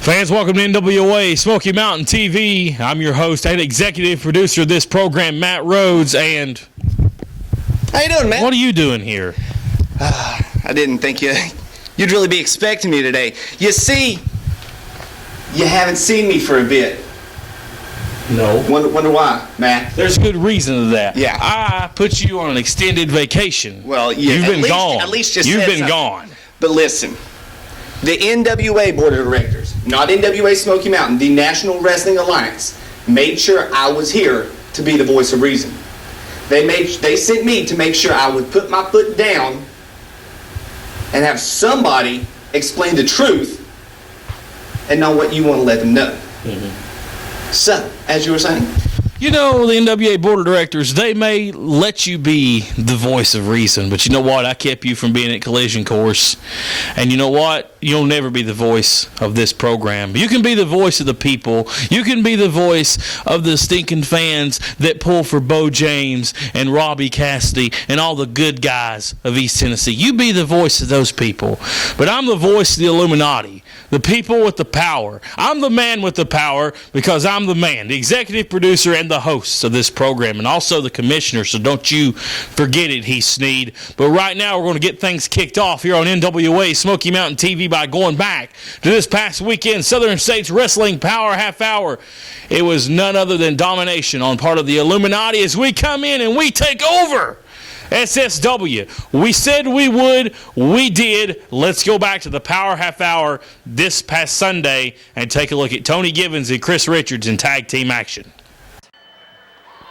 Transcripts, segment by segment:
Fans, welcome to NWA Smoky Mountain TV. I'm your host and executive producer of this program, Matt Rhodes. And how you doing, Matt? What are you doing here? I didn't think you'd really be expecting me today. You see, you haven't seen me for a bit. No. Wonder why, Matt? There's good reason to that. Yeah. I put you on an extended vacation. Well, yeah, you've been gone. At least just you've said been something. gone. But listen, the NWA Board of Directors, not NWA Smoky Mountain, the National Wrestling Alliance, made sure I was here to be the voice of reason. They sent me to make sure I would put my foot down and have somebody explain the truth and know what you want to let them know. Mm-hmm. So, as you were saying. You know, the NWA Board of Directors, they may let you be the voice of reason, but you know what? I kept you from being at Collision Course. And you know what? You'll never be the voice of this program. You can be the voice of the people. You can be the voice of the stinking fans that pull for Bo James and Robbie Cassidy and all the good guys of East Tennessee. You be the voice of those people. But I'm the voice of the Illuminati, the people with the power. I'm the man with the power because I'm the man, the executive producer and the hosts of this program, and also the commissioner, so don't you forget it, Heath Sneed. But right now, we're going to get things kicked off here on NWA Smoky Mountain TV by going back to this past weekend Southern States Wrestling Power Half Hour. It was none other than domination on part of the Illuminati as we come in and we take over SSW. We said we would. We did. Let's go back to the Power Half Hour this past Sunday and take a look at Tony Givens and Chris Richards in tag team action.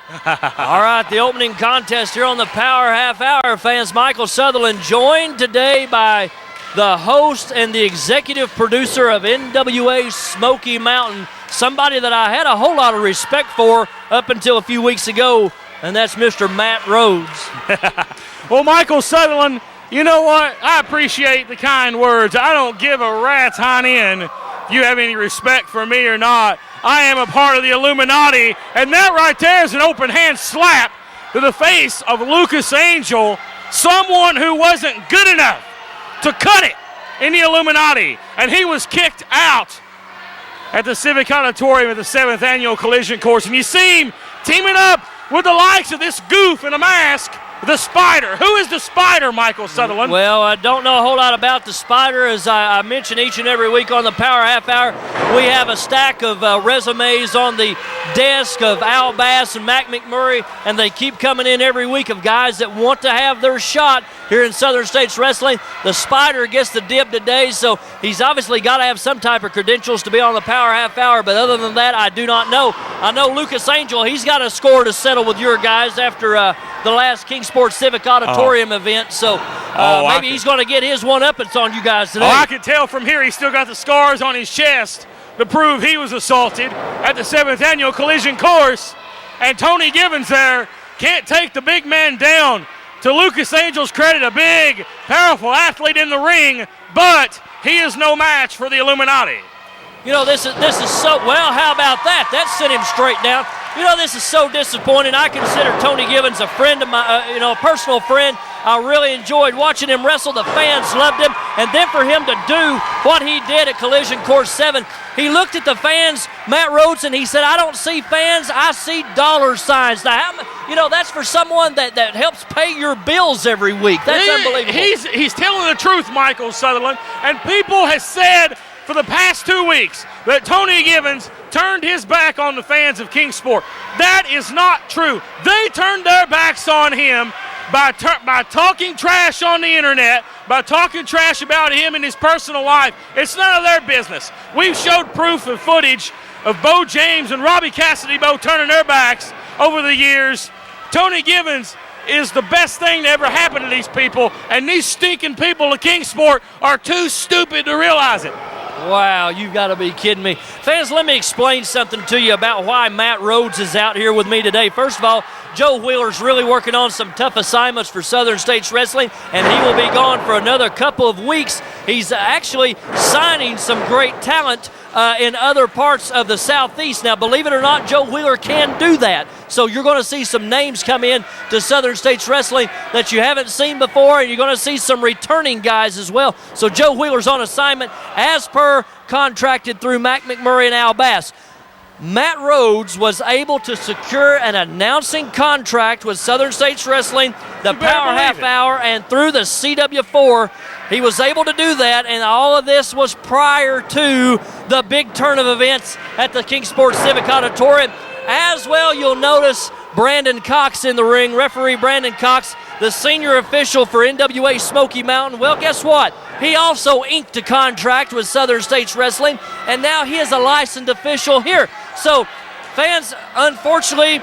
All right, the opening contest here on the Power Half Hour, fans. Michael Sutherland joined today by the host and the executive producer of NWA Smoky Mountain, somebody that I had a whole lot of respect for up until a few weeks ago, and that's Mr. Matt Rhodes. Well, Michael Sutherland, you know what? I appreciate the kind words. I don't give a rat's hind end if you have any respect for me or not. I am a part of the Illuminati, and that right there is an open hand slap to the face of Lucas Angel, someone who wasn't good enough to cut it in the Illuminati, and he was kicked out at the Civic Auditorium at the 7th Annual Collision Course. And you see him teaming up with the likes of this goof in a mask, the Spider. Who is the Spider, Michael Sutherland? Well, I don't know a whole lot about the Spider. As I mention each and every week on the Power Half Hour, we have a stack of resumes on the desk of Al Bass and Mac McMurray, and they keep coming in every week of guys that want to have their shot here in Southern States Wrestling. The Spider gets the dib today, so he's obviously got to have some type of credentials to be on the Power Half Hour, but other than that, I do not know. I know Lucas Angel, he's got a score to settle with your guys after the last King Sports Civic Auditorium event, so maybe he's going to get his one-uppance on you guys today. Oh, I can tell from here he's still got the scars on his chest to prove he was assaulted at the 7th Annual Collision Course, and Tony Givens there can't take the big man down. To Lucas Angel's credit, a big, powerful athlete in the ring, but he is no match for the Illuminati. You know, this is so, well, how about that? That sent him straight down. You know, this is so disappointing. I consider Tony Givens a friend of my, a personal friend. I really enjoyed watching him wrestle. The fans loved him. And then for him to do what he did at Collision Course 7, he looked at the fans, Matt Rhodes, and he said, I don't see fans, I see dollar signs. Now, that's for someone that helps pay your bills every week. That's unbelievable. He's telling the truth, Michael Sutherland. And people have said for the past 2 weeks that Tony Givens turned his back on the fans of Kingsport. That is not true. They turned their backs on him by talking trash on the internet, by talking trash about him and his personal life. It's none of their business. We've showed proof of footage of Bo James and Robbie Cassidy both turning their backs over the years. Tony Givens is the best thing to ever happen to these people, and these stinking people of Kingsport are too stupid to realize it. Wow, you've got to be kidding me. Fans, let me explain something to you about why Matt Rhodes is out here with me today. First of all, Joe Wheeler's really working on some tough assignments for Southern States Wrestling, and he will be gone for another couple of weeks. He's actually signing some great talent in other parts of the Southeast. Now, believe it or not, Joe Wheeler can do that. So you're going to see some names come in to Southern States Wrestling that you haven't seen before, and you're going to see some returning guys as well. So Joe Wheeler's on assignment as per contracted through Mac McMurray and Al Bass. Matt Rhodes was able to secure an announcing contract with Southern States Wrestling, the Power Half Hour, and through the CW4. He was able to do that, and all of this was prior to the big turn of events at the Kingsport Civic Auditorium. As well, you'll notice Brandon Cox in the ring, referee Brandon Cox, the senior official for NWA Smoky Mountain. Well, guess what? He also inked a contract with Southern States Wrestling, and now he is a licensed official here. So, fans, unfortunately,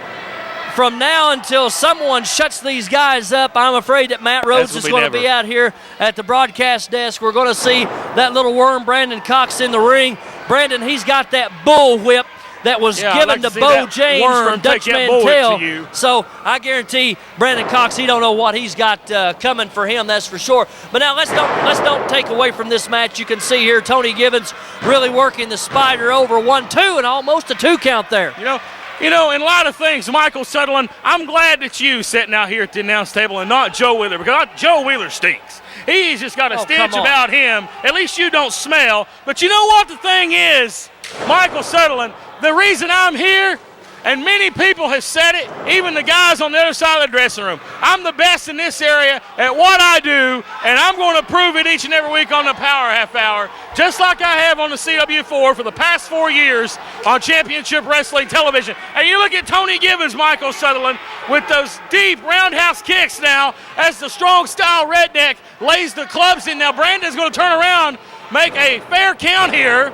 from now until someone shuts these guys up, I'm afraid that Matt Rhodes is going to be out here at the broadcast desk. We're going to see that little worm, Brandon Cox, in the ring. Brandon, he's got that bull whip that was given to Bo James from Dutch Mantell. So I guarantee Brandon Cox, he don't know what he's got coming for him, that's for sure. But now let's don't take away from this match. You can see here Tony Gibbons really working the Spider over 1-2 and almost a 2 count there. You know, in a lot of things, Michael Sutherland, I'm glad that you sitting out here at the announce table and not Joe Wheeler, because Joe Wheeler stinks. He's just got a stench about him. At least you don't smell. But you know what the thing is, Michael Sutherland, the reason I'm here, and many people have said it, even the guys on the other side of the dressing room, I'm the best in this area at what I do, and I'm going to prove it each and every week on the Power Half Hour, just like I have on the CW4 for the past 4 years on Championship Wrestling Television. And you look at Tony Gibbons, Michael Sutherland, with those deep roundhouse kicks now as the strong style redneck lays the clubs in. Now Brandon's going to turn around, make a fair count here.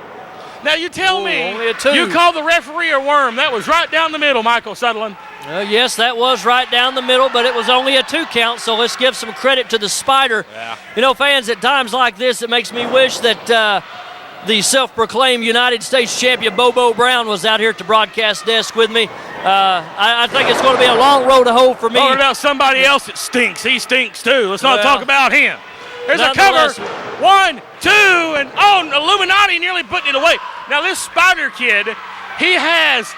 Now you tell me, you call the referee a worm. That was right down the middle, Michael Sutherland. Yes, that was right down the middle, but it was only a 2 count, so let's give some credit to the Spider. Yeah. You know, fans, at times like this, it makes me wish that the self-proclaimed United States champion Bobo Brown was out here at the broadcast desk with me. I think it's going to be a long road to hoe for me. Talking about somebody else that stinks. He stinks too. Let's not talk about him. There's a cover. 1, 2, and Illuminati nearly putting it away. Now this Spider kid, he has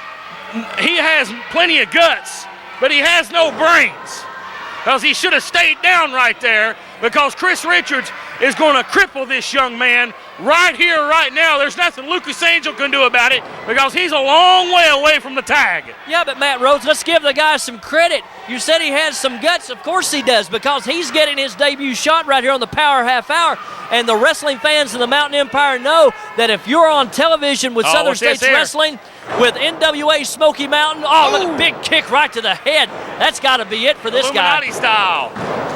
plenty of guts, but he has no brains. Because he should have stayed down right there, because Chris Richards is going to cripple this young man right here, right now. There's nothing Lucas Angel can do about it, because he's a long way away from the tag. Yeah, but Matt Rhodes, let's give the guy some credit. You said he has some guts. Of course he does, because he's getting his debut shot right here on the Power Half Hour. And the wrestling fans in the Mountain Empire know that if you're on television with Southern States Wrestling, with NWA Smoky Mountain, look, a big kick right to the head. That's got to be it for this guy. Illuminati style.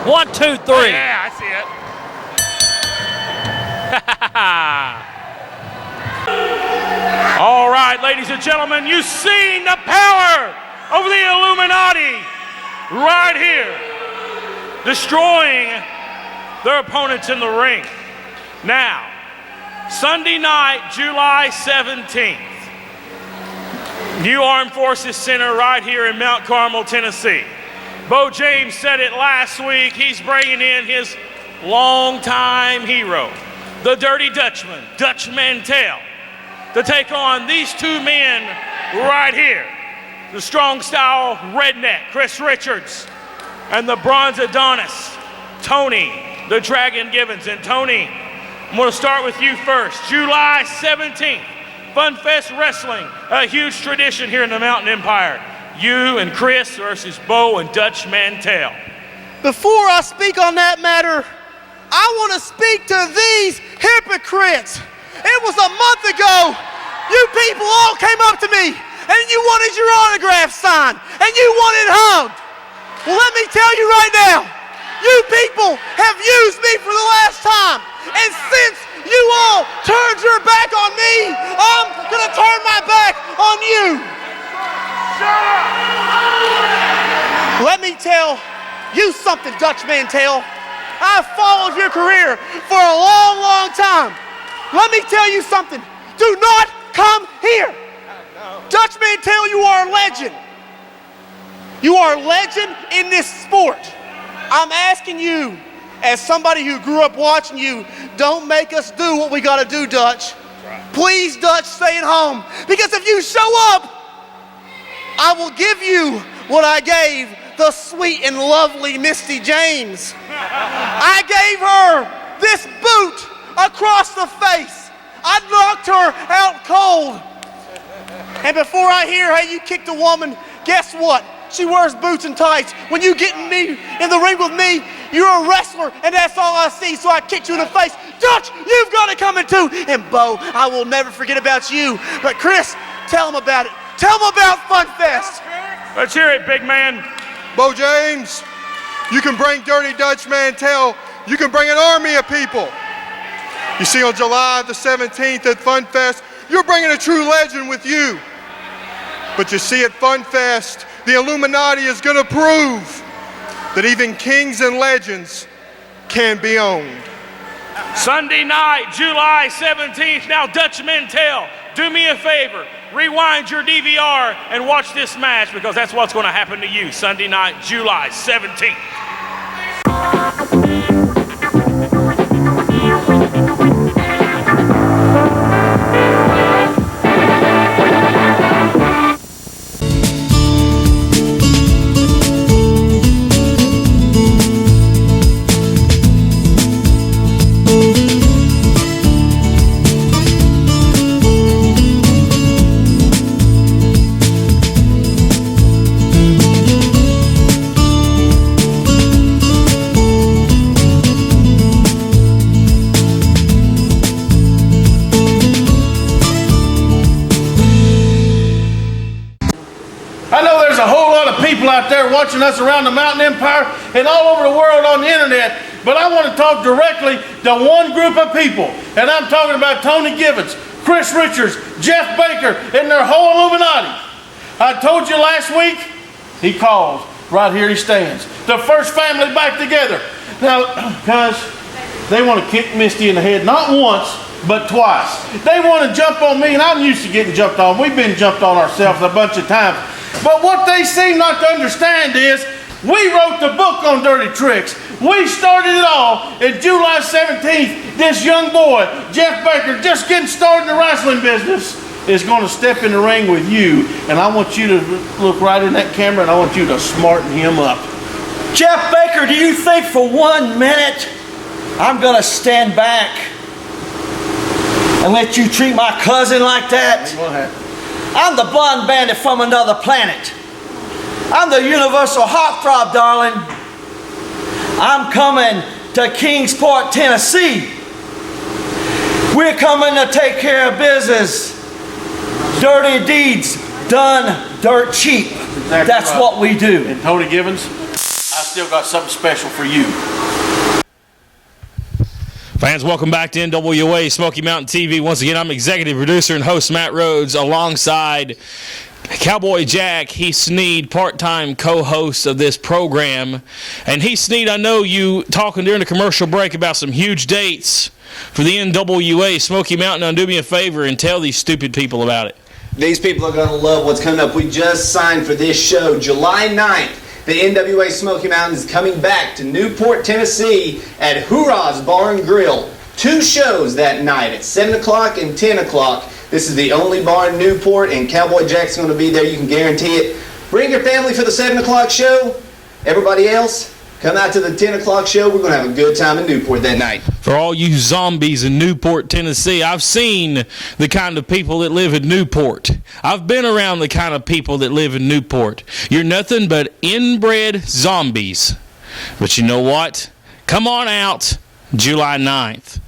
1, 2, 3. Oh, yeah, I see it. All right, ladies and gentlemen, you've seen the power of the Illuminati right here, destroying their opponents in the ring. Now, Sunday night, July 17th, New Armed Forces Center right here in Mount Carmel, Tennessee. Bo James said it last week. He's bringing in his longtime hero, the Dirty Dutchman, Dutch Mantell, to take on these 2 men right here. The strong style redneck, Chris Richards, and the bronze Adonis, Tony, the Dragon Gibbons. And Tony, I'm going to start with you first. July 17th, Fun Fest Wrestling, a huge tradition here in the Mountain Empire. You and Chris versus Bo and Dutch Mantell. Before I speak on that matter, I want to speak to these hypocrites. It was a month ago, you people all came up to me and you wanted your autograph signed and you wanted hugged. Well, let me tell you right now, you people have used me for the last time. And since you all turned your back on me, I'm gonna turn my back on you. Shut up! Let me tell you something, Dutch Mantell. I've followed your career for a long, long time. Let me tell you something. Do not come here. Dutch Mantell, you are a legend. You are a legend in this sport. I'm asking you, as somebody who grew up watching you, don't make us do what we got to do, Dutch. Please, Dutch, stay at home. Because if you show up, I will give you what I gave the sweet and lovely Misty James. I gave her this boot across the face. I knocked her out cold. And before I hear how you kicked a woman, guess what? She wears boots and tights. When you get in the ring with me, you're a wrestler, and that's all I see, so I kicked you in the face. Dutch, you've got it coming too. And Bo, I will never forget about you. But Chris, tell them about it. Tell them about Fun Fest. Let's hear it, big man. Bo James, you can bring Dirty Dutch Mantell. You can bring an army of people. You see, on July the 17th at Fun Fest, you're bringing a true legend with you. But you see, at Fun Fest, the Illuminati is going to prove that even kings and legends can be owned. Sunday night, July 17th. Now, Dutch Mantell, do me a favor. Rewind your DVR and watch this match, because that's what's going to happen to you Sunday night, July 17th. Out there watching us around the Mountain Empire and all over the world on the internet, but I want to talk directly to one group of people, and I'm talking about Tony Givens, Chris Richards, Jeff Baker, and their whole Illuminati. I told you last week, he calls. Right here he stands. The first family back together. Now, guys, they want to kick Misty in the head, not once, but twice. They want to jump on me, and I'm used to getting jumped on. We've been jumped on ourselves a bunch of times. But what they seem not to understand is we wrote the book on dirty tricks. We started it all. And July 17th, this young boy, Jeff Baker, just getting started in the wrestling business, is going to step in the ring with you. And I want you to look right in that camera, and I want you to smarten him up. Jeff Baker, do you think for 1 minute I'm going to stand back and let you treat my cousin like that? Ain't gonna happen. I'm the blonde bandit from another planet. I'm the universal heartthrob, darling. I'm coming to Kingsport, Tennessee. We're coming to take care of business. Dirty deeds done dirt cheap. Exactly. That's right. what we do. And Tony Givens, I still got something special for you. Fans, welcome back to NWA Smoky Mountain TV. Once again, I'm executive producer and host Matt Rhodes, alongside Cowboy Jack, Heath Sneed, part-time co-host of this program. And Heath Sneed, I know you talking during the commercial break about some huge dates for the NWA Smoky Mountain. Now, do me a favor and tell these stupid people about it. These people are going to love what's coming up. We just signed for this show, July 9th. The NWA Smoky Mountain is coming back to Newport, Tennessee at Hoorah's Bar and Grill. 2 shows that night at 7 o'clock and 10 o'clock. This is the only bar in Newport, and Cowboy Jack's going to be there. You can guarantee it. Bring your family for the 7 o'clock show. Everybody else, come out to the 10 o'clock show. We're going to have a good time in Newport that night. For all you zombies in Newport, Tennessee, I've seen the kind of people that live in Newport. I've been around the kind of people that live in Newport. You're nothing but inbred zombies. But you know what? Come on out July 9th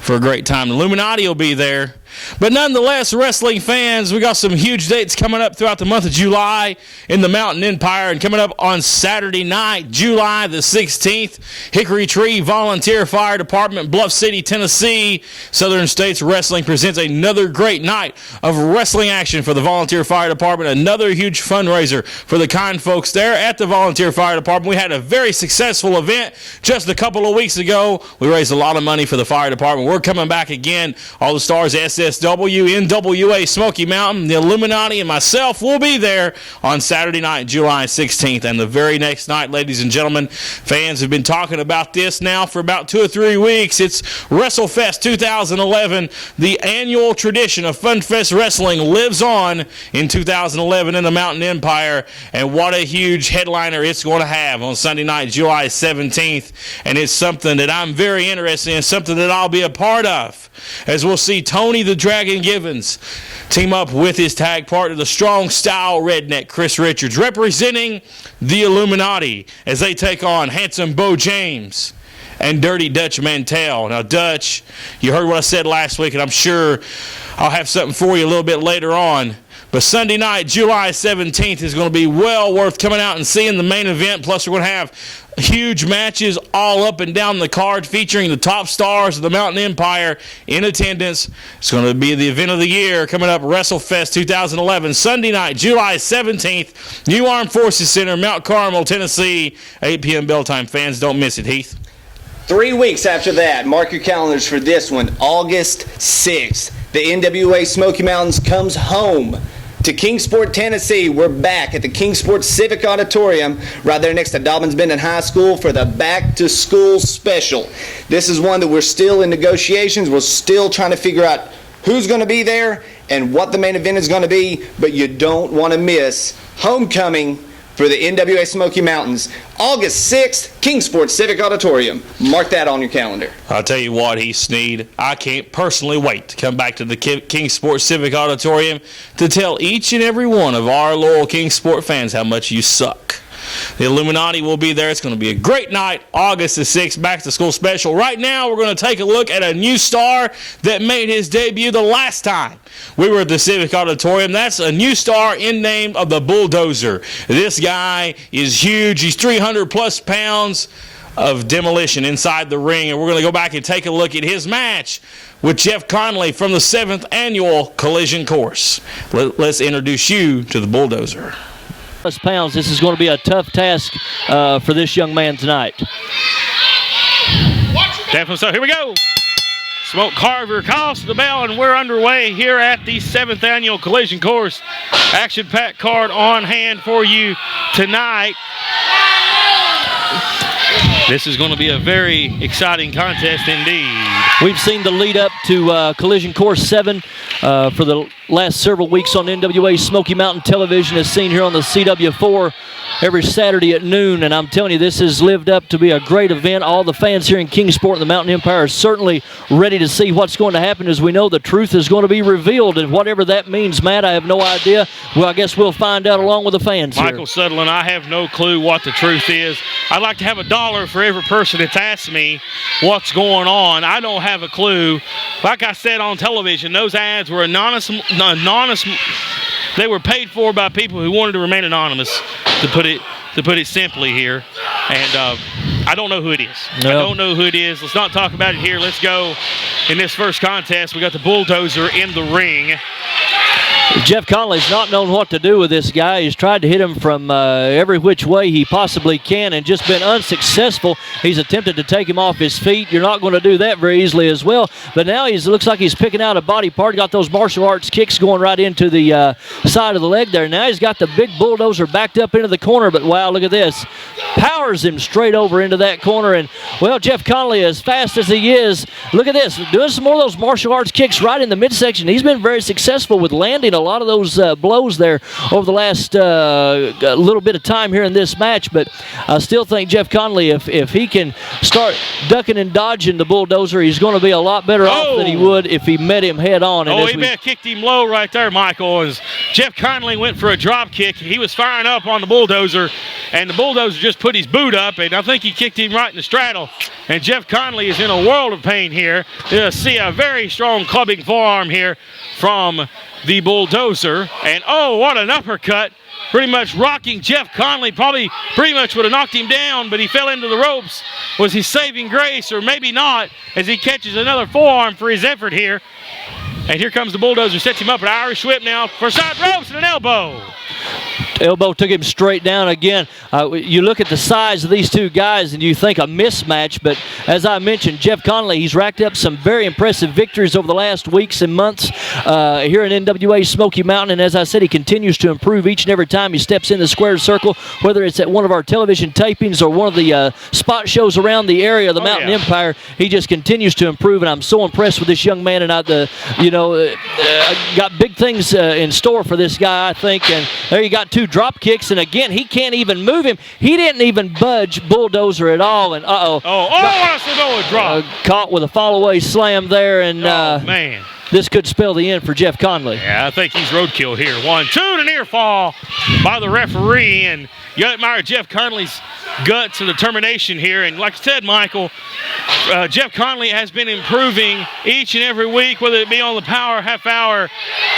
for a great time. Illuminati will be there. But nonetheless, wrestling fans, we got some huge dates coming up throughout the month of July in the Mountain Empire. And coming up on Saturday night, July the 16th, Hickory Tree Volunteer Fire Department, Bluff City, Tennessee. Southern States Wrestling presents another great night of wrestling action for the Volunteer Fire Department. Another huge fundraiser for the kind folks there at the Volunteer Fire Department. We had a very successful event just a couple of weeks ago. We raised a lot of money for the fire department. We're coming back again. All the stars, SF SSW, NWA Smoky Mountain. The Illuminati and myself will be there on Saturday night, July 16th. And the very next night, ladies and gentlemen, fans have been talking about this now for about 2 or 3 weeks. It's WrestleFest 2011. The annual tradition of FunFest Wrestling lives on in 2011 in the Mountain Empire. And what a huge headliner it's going to have on Sunday night, July 17th. And it's something that I'm very interested in, something that I'll be a part of, as we'll see Tony the Dragon Givens team up with his tag partner, the strong style redneck Chris Richards, representing the Illuminati as they take on Handsome Bo James and Dirty Dutch Mantell. Now, Dutch, you heard what I said last week, and I'm sure I'll have something for you a little bit later on. But Sunday night, July 17th, is going to be well worth coming out and seeing the main event. Plus, we're going to have huge matches all up and down the card featuring the top stars of the Mountain Empire in attendance. It's going to be the event of the year coming up, WrestleFest 2011, Sunday night, July 17th, New Armed Forces Center, Mount Carmel, Tennessee, 8 p.m. bell time. Fans, don't miss it. Heath? 3 weeks after that, mark your calendars for this one, August 6th. The NWA Smoky Mountains comes home to Kingsport, Tennessee. We're back at the Kingsport Civic Auditorium right there next to Dobbins-Bennett High School for the Back to School Special. This is one that we're still in negotiations. We're still trying to figure out who's going to be there and what the main event is going to be, but you don't want to miss Homecoming for the NWA Smoky Mountains, August 6th, Kingsport Civic Auditorium. Mark that on your calendar. I'll tell you what, Heath Sneed, I can't personally wait to come back to the Kingsport Civic Auditorium to tell each and every one of our loyal Kingsport fans how much you suck. The Illuminati will be there. It's going to be a great night, August the 6th, Back to School Special. Right now, we're going to take a look at a new star that made his debut the last time we were at the Civic Auditorium. That's a new star in name of the Bulldozer. This guy is huge. He's 300-plus pounds of demolition inside the ring, and we're going to go back and take a look at his match with Jeff Conley from the 7th Annual Collision Course. Let's introduce you to the Bulldozer. Pounds. This is going to be a tough task for this young man tonight. Definitely so. Here we go. Smoke Carver calls the bell, and we're underway here at the 7th Annual Collision Course. Action-packed card on hand for you tonight. This is going to be a very exciting contest indeed. We've seen the lead up to Collision Course 7 for the last several weeks on NWA Smoky Mountain Television, as seen here on the CW4 every Saturday at noon. And I'm telling you, this has lived up to be a great event. All the fans here in Kingsport and the Mountain Empire are certainly ready to see what's going to happen, as we know the truth is going to be revealed. And whatever that means, Matt, I have no idea. Well, I guess we'll find out along with the fans Michael here. Sutherland, I have no clue what the truth is. I'd like to have $1 for every person that's asked me what's going on. I don't have a clue. Like I said on television, those ads were anonymous. They were paid for by people who wanted to remain anonymous, to put it simply here. And I don't know who it is. Nope. I don't know who it is. Let's not talk about it here. Let's go in this first contest. We got the Bulldozer in the ring. Jeff Conley's not known what to do with this guy. He's tried to hit him from every which way he possibly can and just been unsuccessful. He's attempted to take him off his feet. You're not going to do that very easily as well. But now he looks like he's picking out a body part. Got those martial arts kicks going right into the side of the leg there. Now he's got the big Bulldozer backed up into the corner. But wow, look at this. Powers him straight over into that corner. And well, Jeff Conley, as fast as he is, look at this. Doing some more of those martial arts kicks right in the midsection. He's been very successful with landing a lot of those blows there over the last little bit of time here in this match. But I still think Jeff Conley, if he can start ducking and dodging the Bulldozer, he's going to be a lot better off than he would if he met him head on. And he may have kicked him low right there, Michael. As Jeff Conley went for a drop kick, he was firing up on the Bulldozer, and the Bulldozer just put his boot up, and I think he kicked him right in the straddle. And Jeff Conley is in a world of pain here. You'll see a very strong clubbing forearm here from the Bulldozer. And oh, what an uppercut. Pretty much rocking Jeff Conley. Probably pretty much would have knocked him down, but he fell into the ropes. Was he saving grace, or maybe not, as he catches another forearm for his effort here. And here comes the Bulldozer, sets him up, an Irish whip now for side ropes and an elbow. Elbow took him straight down again. You look at the size of these two guys and you think a mismatch, but as I mentioned, Jeff Conley, he's racked up some very impressive victories over the last weeks and months here in NWA Smoky Mountain, and as I said, he continues to improve each and every time he steps in the square circle, whether it's at one of our television tapings or one of the spot shows around the area of the Mountain Empire. He just continues to improve, and I'm so impressed with this young man, and got big things in store for this guy, I think, and there you got two drop kicks, and again, he can't even move him. He didn't even budge Bulldozer at all, and drop. Caught with a fall-away slam there, and man, this could spell the end for Jeff Conley. Yeah, I think he's roadkill here. 1-2 to near fall by the referee, and you got to admire Jeff Conley's guts and determination here. And like I said, Michael, Jeff Conley has been improving each and every week, whether it be on the Power Half Hour.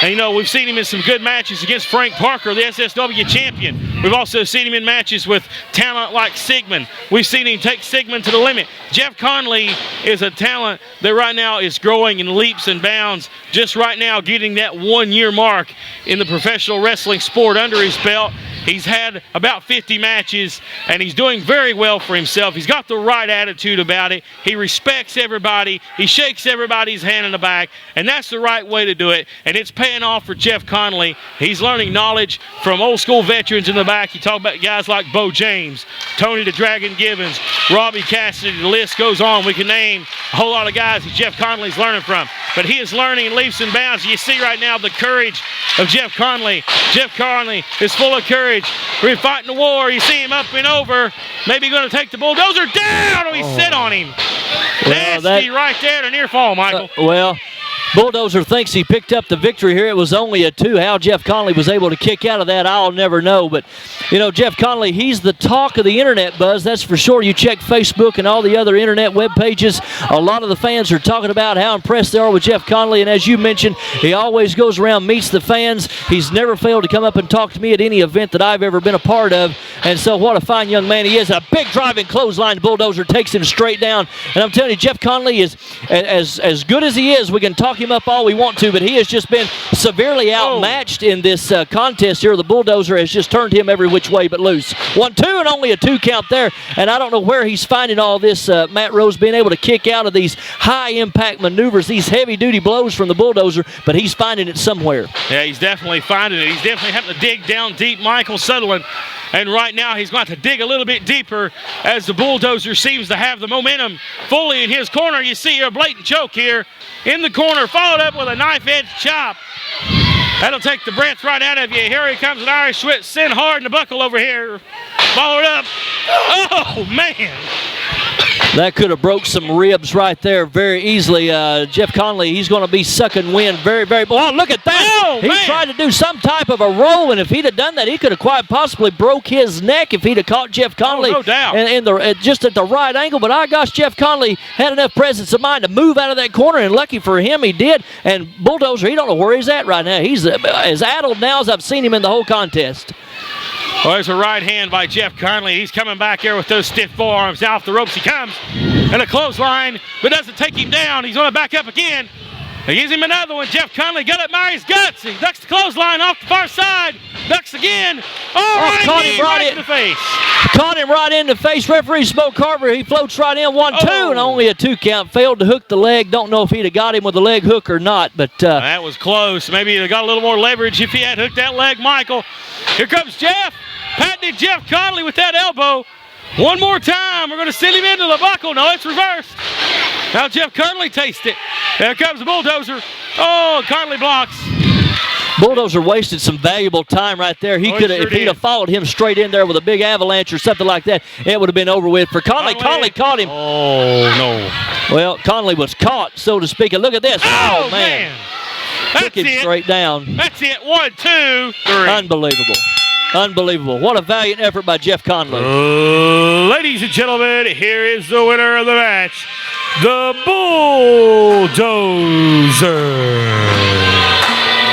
And, we've seen him in some good matches against Frank Parker, the SSW champion. We've also seen him in matches with talent like Sigmund. We've seen him take Sigmund to the limit. Jeff Conley is a talent that right now is growing in leaps and bounds, just right now getting that 1-year mark in the professional wrestling sport under his belt. He's had about 50 matches, and he's doing very well for himself. He's got the right attitude about it. He respects everybody. He shakes everybody's hand in the back, and that's the right way to do it, and it's paying off for Jeff Conley. He's learning knowledge from old-school veterans in the back. You talk about guys like Bo James, Tony the Dragon Gibbons, Robbie Cassidy. The list goes on. We can name a whole lot of guys that Jeff Conley's learning from, but he is learning in leaps and bounds. You see right now the courage of Jeff Conley. Jeff Conley is full of courage. We're fighting the war. You see him up and over. Maybe going to take the Bulldozer down. He sit on him. Nasty right there to near fall, Michael. Bulldozer thinks he picked up the victory here. It was only a 2. How Jeff Conley was able to kick out of that, I'll never know. But, Jeff Conley, he's the talk of the internet, Buzz. That's for sure. You check Facebook and all the other internet web pages. A lot of the fans are talking about how impressed they are with Jeff Conley. And as you mentioned, he always goes around, meets the fans. He's never failed to come up and talk to me at any event that I've ever been a part of. And so what a fine young man he is. A big driving clothesline. Bulldozer takes him straight down. And I'm telling you, Jeff Conley is as good as he is. We can talk him up all we want to, but he has just been severely outmatched in this contest here. The Bulldozer has just turned him every which way but loose. 1-2 and only a 2 count there, and I don't know where he's finding all this, Matt Rose, being able to kick out of these high-impact maneuvers, these heavy-duty blows from the Bulldozer, but he's finding it somewhere. Yeah, he's definitely finding it. He's definitely having to dig down deep, Michael Sutherland, and right now he's going to dig a little bit deeper as the Bulldozer seems to have the momentum fully in his corner. You see a blatant choke here in the corner, followed up with a knife-edge chop. That'll take the breath right out of you. Here he comes, an Irish whip, send hard in the buckle over here. Followed up. Oh, man. That could have broke some ribs right there very easily. Jeff Conley, he's going to be sucking wind very, very. Oh, look at that. He tried to do some type of a roll, and if he'd have done that, he could have quite possibly broke his neck if he'd have caught Jeff Conley no doubt. Just at the right angle. But gosh, Jeff Conley had enough presence of mind to move out of that corner, and lucky for him, he did. And Bulldozer, he don't know where he's at right now. He's as addled now as I've seen him in the whole contest. Well, there's a right hand by Jeff Conley. He's coming back here with those stiff forearms. Now off the ropes he comes. And a clothesline, but doesn't take him down. He's going to back up again. He gives him another one. Jeff Conley got up by his guts. He ducks the clothesline off the far side. Ducks again. Caught him right in the face. Caught him right in the face. Referee Smoke Carver, he floats right in. 1-2 and only a 2 count. Failed to hook the leg. Don't know if he'd have got him with the leg hook or not, but that was close. Maybe he'd have got a little more leverage if he had hooked that leg, Michael. Here comes Jeff. Patented Jeff Conley with that elbow. One more time. We're going to send him into the buckle. No, it's reversed. Now Jeff Conley tastes it. There comes the Bulldozer. Oh, Conley blocks. Bulldozer wasted some valuable time right there. He could have, if he'd have followed him straight in there with a big avalanche or something like that, it would have been over with for Conley. Conley caught him. Oh, no. Well, Conley was caught, so to speak. And look at this. Oh man. Took him straight down. That's it. 1, 2, 3. Unbelievable. Unbelievable. What a valiant effort by Jeff Conley. Ladies and gentlemen, here is the winner of the match, the Bulldozer.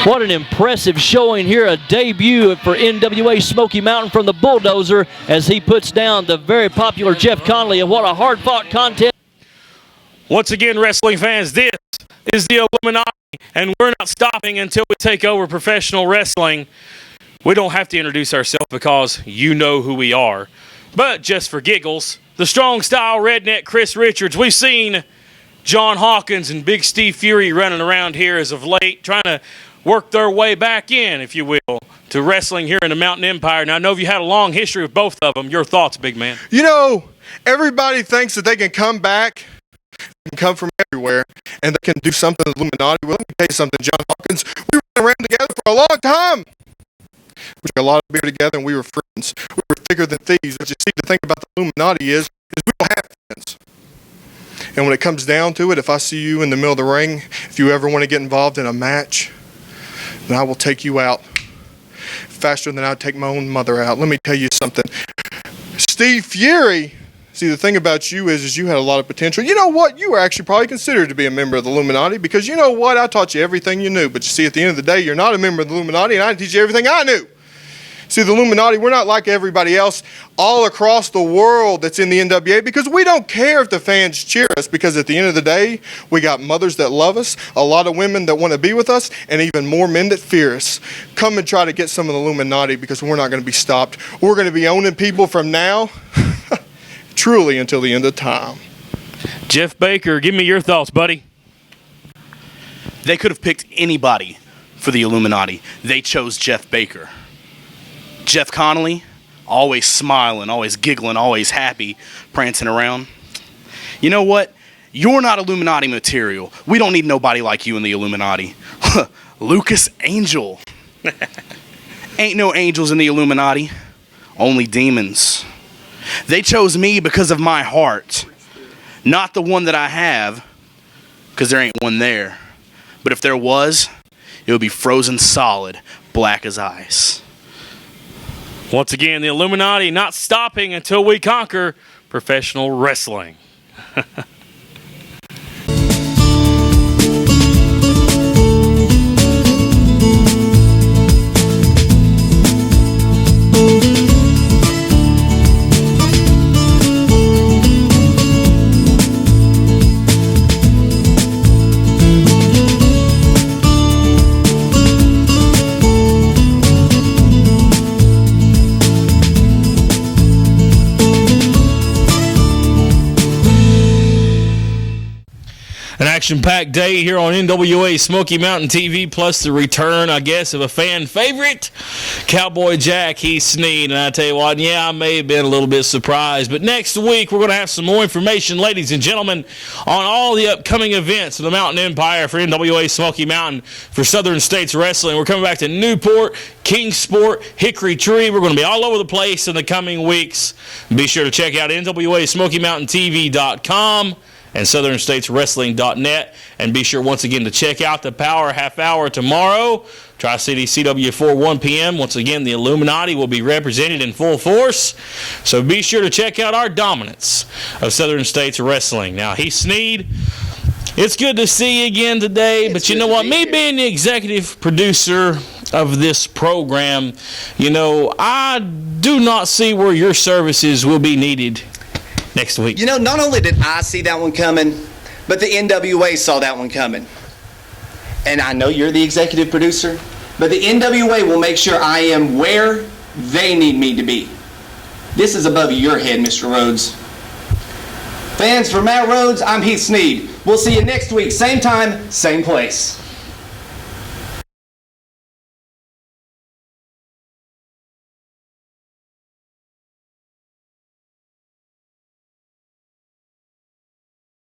What an impressive showing here, a debut for NWA Smoky Mountain from the Bulldozer as he puts down the very popular Jeff Conley, and what a hard-fought contest. Once again, wrestling fans, this is the Illuminati, and we're not stopping until we take over professional wrestling. We don't have to introduce ourselves because you know who we are. But just for giggles, the strong-style redneck Chris Richards. We've seen John Hawkins and Big Steve Fury running around here as of late, trying to work their way back in, if you will, to wrestling here in the Mountain Empire. Now, I know you had a long history with both of them. Your thoughts, big man? You know, everybody thinks that they can come back and come from everywhere and they can do something with Illuminati. Well, let me tell you something, John Hawkins. We were around together for a long time. We drank a lot of beer together and we were friends. We were thicker than thieves. But you see, the thing about the Illuminati is we don't have friends. And when it comes down to it, if I see you in the middle of the ring, if you ever want to get involved in a match, then I will take you out faster than I'd take my own mother out. Let me tell you something. Steve Fury, see, the thing about you is you had a lot of potential. You know what? You were actually probably considered to be a member of the Illuminati because you know what? I taught you everything you knew. But you see, at the end of the day, you're not a member of the Illuminati, and I teach you everything I knew. See, the Illuminati, we're not like everybody else all across the world that's in the NWA because we don't care if the fans cheer us because at the end of the day, we got mothers that love us, a lot of women that want to be with us, and even more men that fear us. Come and try to get some of the Illuminati because we're not going to be stopped. We're going to be owning people from now truly until the end of time. Jeff Baker, give me your thoughts, buddy. They could have picked anybody for the Illuminati. They chose Jeff Baker. Jeff Connolly, always smiling, always giggling, always happy, prancing around. You know what? You're not Illuminati material. We don't need nobody like you in the Illuminati. Lucas Angel. Ain't no angels in the Illuminati, only demons. They chose me because of my heart, not the one that I have, because there ain't one there. But if there was, it would be frozen solid, black as ice. Once again, the Illuminati not stopping until we conquer professional wrestling. An action-packed day here on NWA Smoky Mountain TV, plus the return, I guess, of a fan favorite, Cowboy Jack. He's Sneed, and I tell you what, yeah, I may have been a little bit surprised, but next week we're going to have some more information, ladies and gentlemen, on all the upcoming events of the Mountain Empire for NWA Smoky Mountain for Southern States Wrestling. We're coming back to Newport, Kingsport, Hickory Tree. We're going to be all over the place in the coming weeks. Be sure to check out NWASmokyMountainTV.com and SouthernStatesWrestling.net. And be sure once again to check out the Power Half Hour tomorrow. Tri-City CW4, 1 p.m. Once again, the Illuminati will be represented in full force. So be sure to check out our dominance of Southern States Wrestling. Now, he's Sneed. It's good to see you again today. But you know what? Me being the executive producer of this program, you know, I do not see where your services will be needed next week. You know, not only did I see that one coming, but the NWA saw that one coming. And I know you're the executive producer, but the NWA will make sure I am where they need me to be. This is above your head, Mr. Rhodes. Fans, for Matt Rhodes, I'm Heath Sneed. We'll see you next week, same time, same place.